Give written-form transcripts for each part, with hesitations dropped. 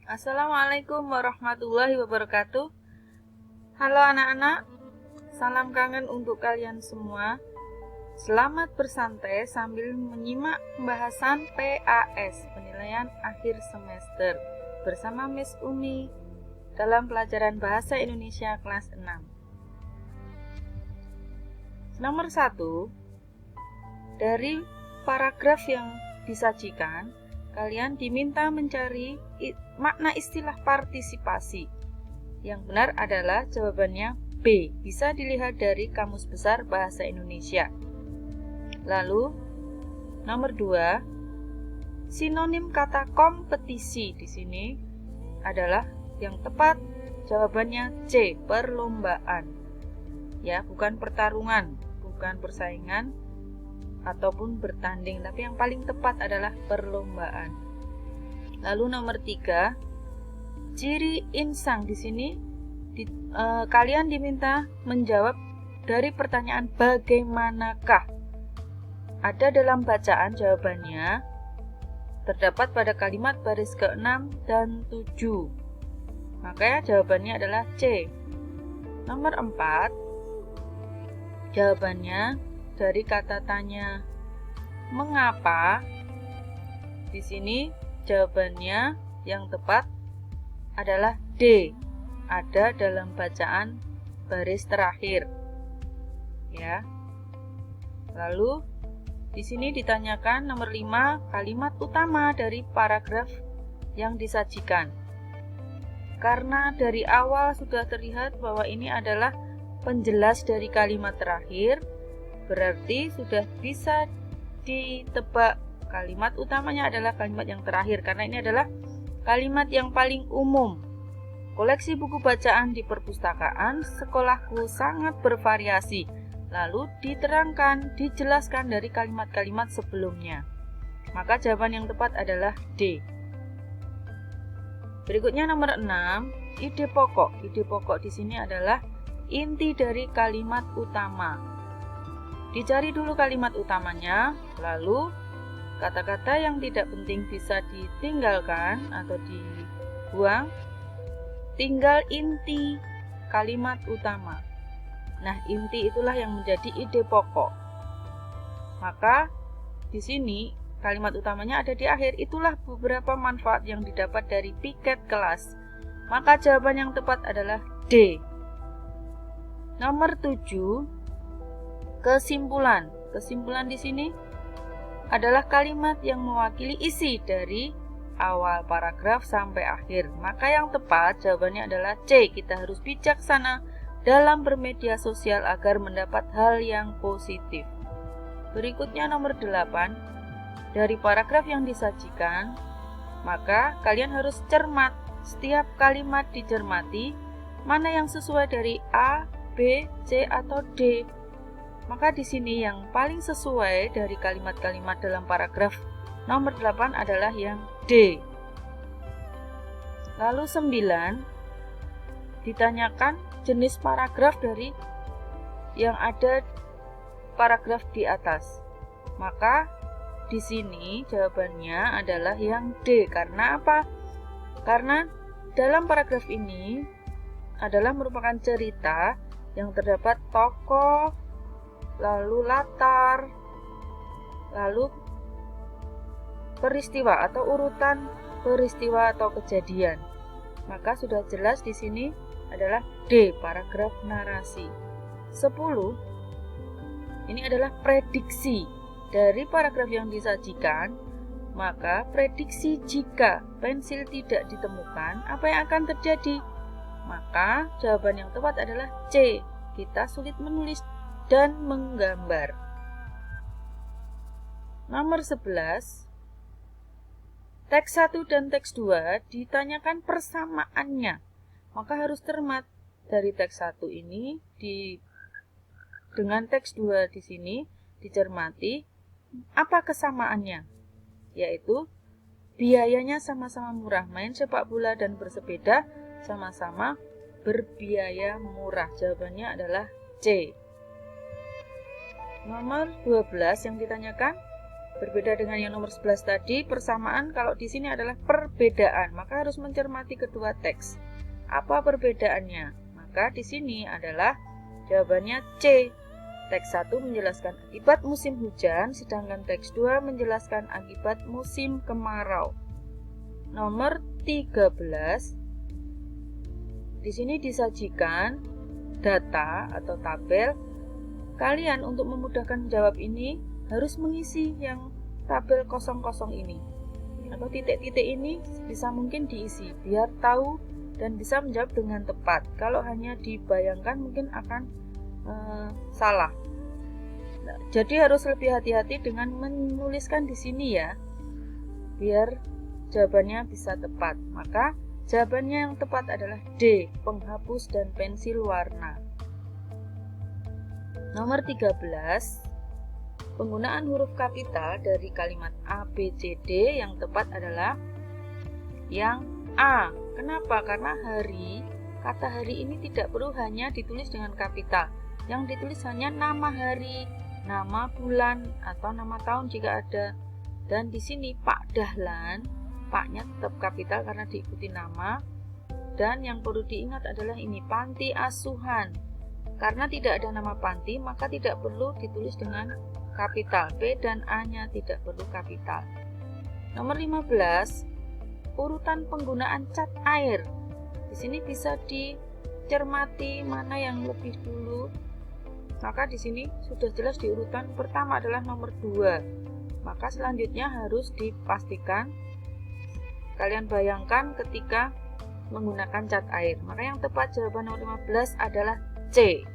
Assalamualaikum warahmatullahi wabarakatuh. Halo anak-anak, salam kangen untuk kalian semua. Selamat bersantai sambil menyimak pembahasan PAS, penilaian akhir semester, bersama Miss Umi dalam pelajaran Bahasa Indonesia kelas 6. Nomor 1, dari paragraf yang disajikan, kalian diminta mencari makna istilah partisipasi. Yang benar adalah jawabannya B. Bisa dilihat dari Kamus Besar Bahasa Indonesia. Lalu, nomor 2, sinonim kata kompetisi di sini adalah yang tepat jawabannya C. Perlombaan. Ya, bukan pertarungan, bukan persaingan ataupun bertanding, tapi yang paling tepat adalah perlombaan. Lalu nomor 3, ciri insang di sini kalian diminta menjawab dari pertanyaan bagaimanakah. Ada dalam bacaan jawabannya terdapat pada kalimat baris ke-6 dan 7. Makanya jawabannya adalah C. Nomor 4, jawabannya dari kata tanya mengapa. Di sini jawabannya yang tepat adalah D. Ada dalam bacaan baris terakhir. Ya. Lalu di sini ditanyakan nomor 5, kalimat utama dari paragraf yang disajikan. Karena dari awal sudah terlihat bahwa ini adalah penjelas dari kalimat terakhir, berarti sudah bisa ditebak kalimat utamanya adalah kalimat yang terakhir, karena ini adalah kalimat yang paling umum. Koleksi buku bacaan di perpustakaan sekolahku sangat bervariasi. Lalu diterangkan, dijelaskan dari kalimat-kalimat sebelumnya. Maka jawaban yang tepat adalah D. Berikutnya nomor 6, ide pokok. Ide pokok di sini adalah inti dari kalimat utama. Dicari dulu kalimat utamanya, lalu kata-kata yang tidak penting bisa ditinggalkan atau dibuang. Tinggal inti kalimat utama. Nah, inti itulah yang menjadi ide pokok. Maka di sini kalimat utamanya ada di akhir. Itulah beberapa manfaat yang didapat dari piket kelas. Maka jawaban yang tepat adalah D. Nomor 7, kesimpulan. Kesimpulan di sini adalah kalimat yang mewakili isi dari awal paragraf sampai akhir. Maka yang tepat jawabannya adalah C. Kita harus bijaksana dalam bermedia sosial agar mendapat hal yang positif. Berikutnya nomor 8, dari paragraf yang disajikan, maka kalian harus cermat. Setiap kalimat dicermati, mana yang sesuai dari A, B, C, atau D. Maka di sini yang paling sesuai dari kalimat-kalimat dalam paragraf nomor 8 adalah yang D. Lalu 9, ditanyakan jenis paragraf dari yang ada paragraf di atas. Maka di sini jawabannya adalah yang D. Karena apa? Karena dalam paragraf ini adalah merupakan cerita yang terdapat tokoh, lalu latar, lalu peristiwa atau urutan peristiwa atau kejadian. Maka sudah jelas di sini adalah D, paragraf narasi. 10, ini adalah prediksi. Dari paragraf yang disajikan, maka prediksi jika pensil tidak ditemukan, apa yang akan terjadi? Maka jawaban yang tepat adalah C. Kita sulit menulis dan menggambar. Nomor 11, teks 1 dan teks 2 ditanyakan persamaannya. Maka harus cermat dari teks 1 ini dengan teks 2 di sini dicermati apa kesamaannya, yaitu biayanya sama-sama murah. Main sepak bola dan bersepeda sama-sama berbiaya murah. Jawabannya adalah C. Nomor 12 yang ditanyakan, Berbeda dengan yang nomor 11 tadi, persamaan kalau di sini adalah perbedaan, maka harus mencermati kedua teks. Apa perbedaannya? Maka di sini adalah jawabannya C. Teks 1 menjelaskan akibat musim hujan, sedangkan teks 2 menjelaskan akibat musim kemarau. Nomor 13. Di sini disajikan data atau tabel. Kalian untuk memudahkan menjawab ini harus mengisi yang tabel kosong-kosong ini atau titik-titik ini bisa mungkin diisi biar tahu dan bisa menjawab dengan tepat. Kalau hanya dibayangkan mungkin akan salah. Nah, jadi harus lebih hati-hati dengan menuliskan di sini ya, biar jawabannya bisa tepat. Maka jawabannya yang tepat adalah D, penghapus dan pensil warna. Nomor 13. Penggunaan huruf kapital dari kalimat A, B, C, D yang tepat adalah yang A. Kenapa? Karena hari, kata hari ini tidak perlu hanya ditulis dengan kapital. Yang ditulis hanya nama hari, nama bulan, atau nama tahun jika ada. Dan di sini Pak Dahlan, Pak-nya tetap kapital karena diikuti nama. Dan yang perlu diingat adalah ini, panti asuhan. Karena tidak ada nama panti, maka tidak perlu ditulis dengan kapital. B dan A-nya tidak perlu kapital. Nomor 15, urutan penggunaan cat air. Di sini bisa dicermati mana yang lebih dulu. Maka di sini sudah jelas di urutan pertama adalah nomor 2. Maka selanjutnya harus dipastikan. Kalian bayangkan ketika menggunakan cat air. Maka yang tepat jawaban nomor 15 adalah C.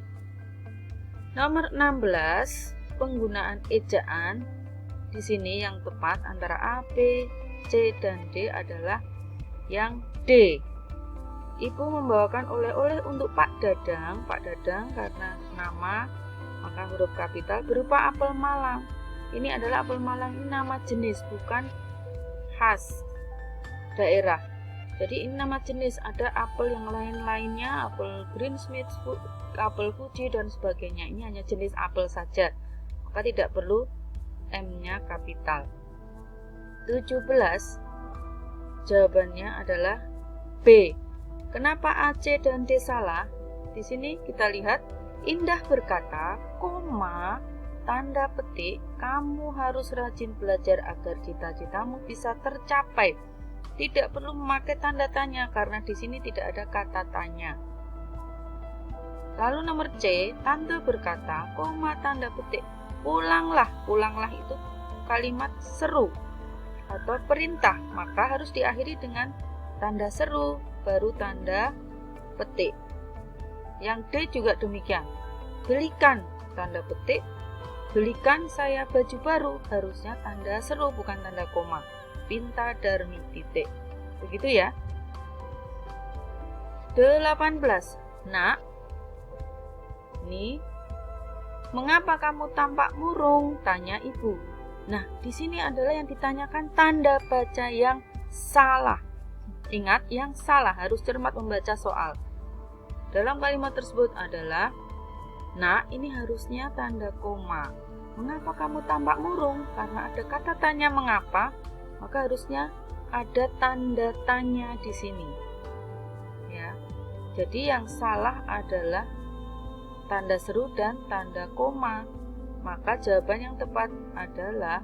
Nomor 16, penggunaan ejaan. Di sini yang tepat antara A, B, C, dan D adalah yang D. Ibu membawakan oleh-oleh untuk Pak Dadang. Pak Dadang karena nama, maka huruf kapital berupa apel Malang. Ini adalah apel Malang, ini nama jenis, bukan khas daerah. Jadi ini nama jenis, ada apel yang lain-lainnya, apel Green Smith, apel Fuji, dan sebagainya. Ini hanya jenis apel saja. Maka tidak perlu M-nya kapital. 17, jawabannya adalah B. Kenapa A, C, dan D salah? Di sini kita lihat, Indah berkata, koma, tanda petik, kamu harus rajin belajar agar cita-citamu bisa tercapai. Tidak perlu memakai tanda tanya karena di sini tidak ada kata tanya. Lalu nomor C, Tante berkata, koma, tanda petik, pulanglah. Pulanglah itu kalimat seru atau perintah, maka harus diakhiri dengan tanda seru baru tanda petik. Yang D juga demikian. Belikan, tanda petik, belikan saya baju baru, harusnya tanda seru bukan tanda koma. Pinta Darmi titik. Begitu ya. 18. Nak, ini mengapa kamu tampak murung? Tanya ibu. Nah, di sini adalah yang ditanyakan tanda baca yang salah. Ingat, yang salah harus cermat membaca soal. Dalam kalimat tersebut adalah, nak, ini harusnya tanda koma. Mengapa kamu tampak murung? Karena ada kata tanya mengapa, maka harusnya ada tanda tanya di sini. Ya. Jadi yang salah adalah tanda seru dan tanda koma. Maka jawaban yang tepat adalah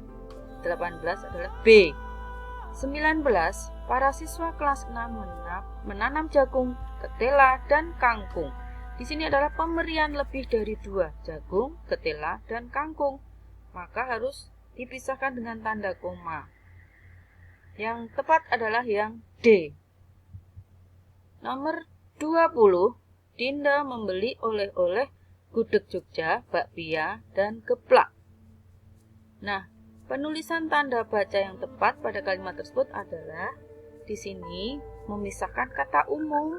18 adalah B. 19. Para siswa kelas 6 menanam jagung, ketela, dan kangkung. Di sini adalah pemberian lebih dari 2, jagung, ketela, dan kangkung. Maka harus dipisahkan dengan tanda koma. Yang tepat adalah yang D. Nomor 20. Dinda membeli oleh-oleh gudeg Jogja, bakpia, dan geplak. Nah, penulisan tanda baca yang tepat pada kalimat tersebut adalah di sini memisahkan kata umum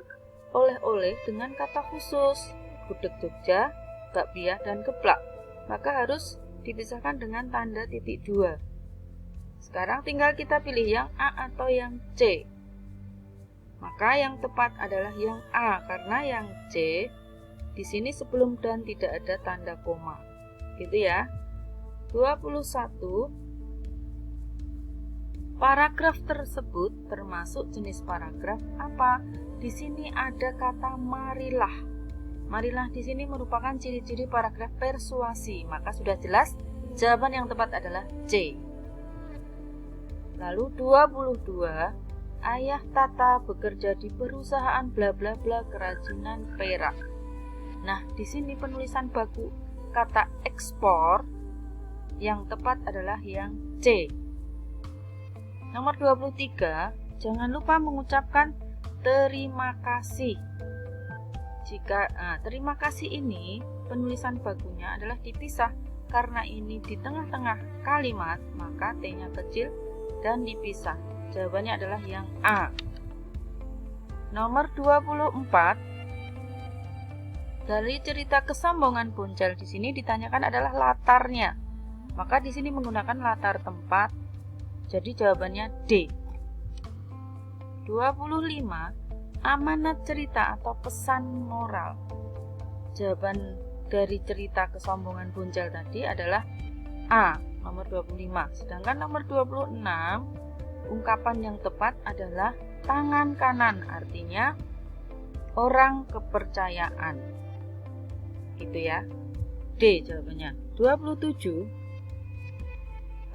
oleh-oleh dengan kata khusus gudeg Jogja, bakpia, dan geplak. Maka harus dipisahkan dengan tanda titik 2. Sekarang tinggal kita pilih yang A atau yang C. Maka yang tepat adalah yang A karena yang C di sini sebelum dan tidak ada tanda koma. Gitu ya. 21. Paragraf tersebut termasuk jenis paragraf apa? Di sini ada kata marilah. Marilah di sini merupakan ciri-ciri paragraf persuasi, maka sudah jelas jawaban yang tepat adalah C. Lalu 22, ayah Tata bekerja di perusahaan bla bla bla kerajinan perak. Nah, di sini penulisan baku kata ekspor yang tepat adalah yang C. Nomor 23, jangan lupa mengucapkan terima kasih. Terima kasih ini penulisan bakunya adalah dipisah karena ini di tengah-tengah kalimat, maka T-nya kecil dan dipisah. Jawabannya adalah yang A. Nomor 24, dari cerita kesombongan Buncel di sini ditanyakan adalah latarnya. Maka di sini menggunakan latar tempat. Jadi jawabannya D. 25, amanat cerita atau pesan moral. Jawaban dari cerita kesombongan Buncel tadi adalah A, nomor 25. Sedangkan nomor 26, ungkapan yang tepat adalah tangan kanan, artinya orang kepercayaan. Gitu ya. D jawabannya. 27,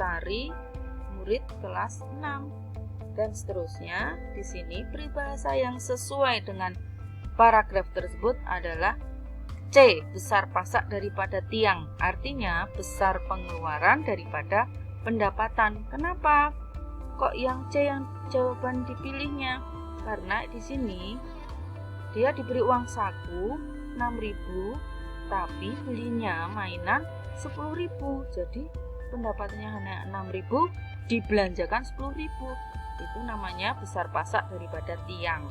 Tari murid kelas 6 dan seterusnya. Di sini peribahasa yang sesuai dengan paragraf tersebut adalah C, besar pasak daripada tiang, artinya besar pengeluaran daripada pendapatan. Kenapa kok yang C yang jawaban dipilihnya? Karena di sini dia diberi uang saku 6.000, tapi belinya mainan 10.000. Jadi pendapatannya hanya 6.000, dibelanjakan 10.000. Itu namanya besar pasak daripada tiang.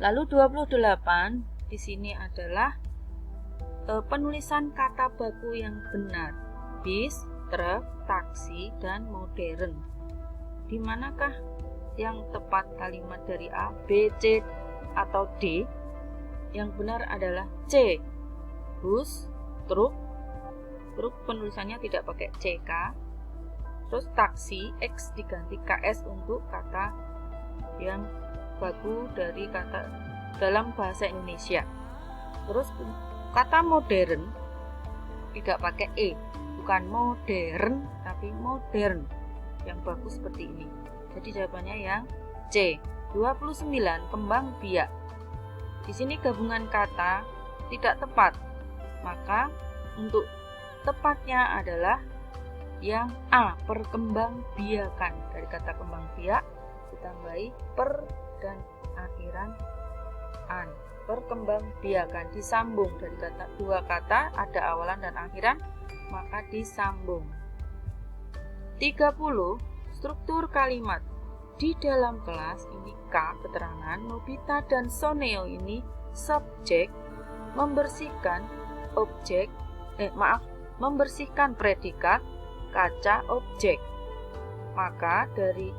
Lalu 28, di sini adalah penulisan kata baku yang benar. Bis, truk, taksi, dan modern. Di manakah yang tepat kalimat dari A, B, C, atau D? Yang benar adalah C. Bus, truk penulisannya tidak pakai CK. Terus taksi, X diganti KS untuk kata yang baku dari kata dalam bahasa Indonesia. Terus kata modern tidak pakai E, bukan modern tapi modern, yang bagus seperti ini. Jadi jawabannya yang C. 29, kembang biak. Di sini gabungan kata tidak tepat, maka untuk tepatnya adalah yang A, perkembangbiakan. Dari kata kembang biak ditambahi per dan akhiran an. Perkembangbiakan disambung dari kata dua kata ada awalan dan akhiran, maka disambung. 30, struktur kalimat. Di dalam kelas ini K keterangan, Nobita dan Soneo ini subjek, membersihkan objek, membersihkan predikat, kaca objek. Maka dari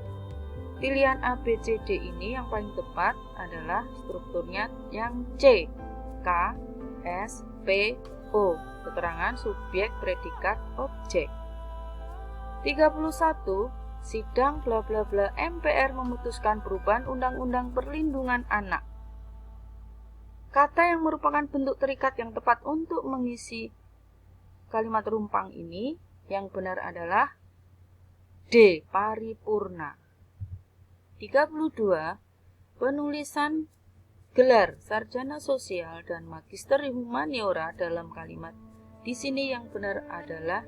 pilihan A, B, C, D ini yang paling tepat adalah strukturnya yang C, K, S, P, O, keterangan subjek, predikat, objek. 31, sidang bla bla bla MPR memutuskan perubahan Undang-Undang Perlindungan Anak. Kata yang merupakan bentuk terikat yang tepat untuk mengisi kalimat rumpang ini yang benar adalah D, paripurna. 32, penulisan gelar sarjana sosial dan magister humaniora dalam kalimat. Di sini yang benar adalah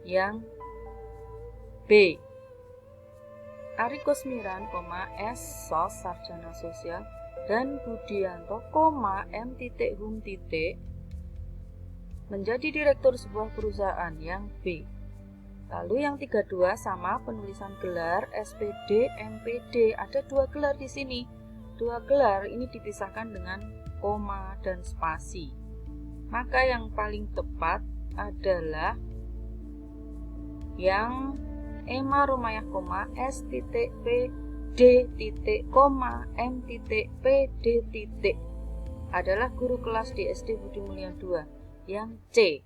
yang B. Ari Kusmiran, S. Sos sarjana sosial dan Budianto, M.Hum. menjadi direktur sebuah perusahaan, yang B. Lalu yang 32 sama penulisan gelar SPD, MPD. Ada dua gelar di sini. Dua gelar ini dipisahkan dengan koma dan spasi. Maka yang paling tepat adalah yang Ema Rumayah, S.P.D, M.P.D. adalah guru kelas di SD Budi Mulya 2, yang C.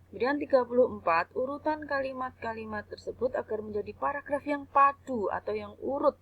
Kemudian 34, urutan kalimat-kalimat tersebut agar menjadi paragraf yang padu atau yang urut.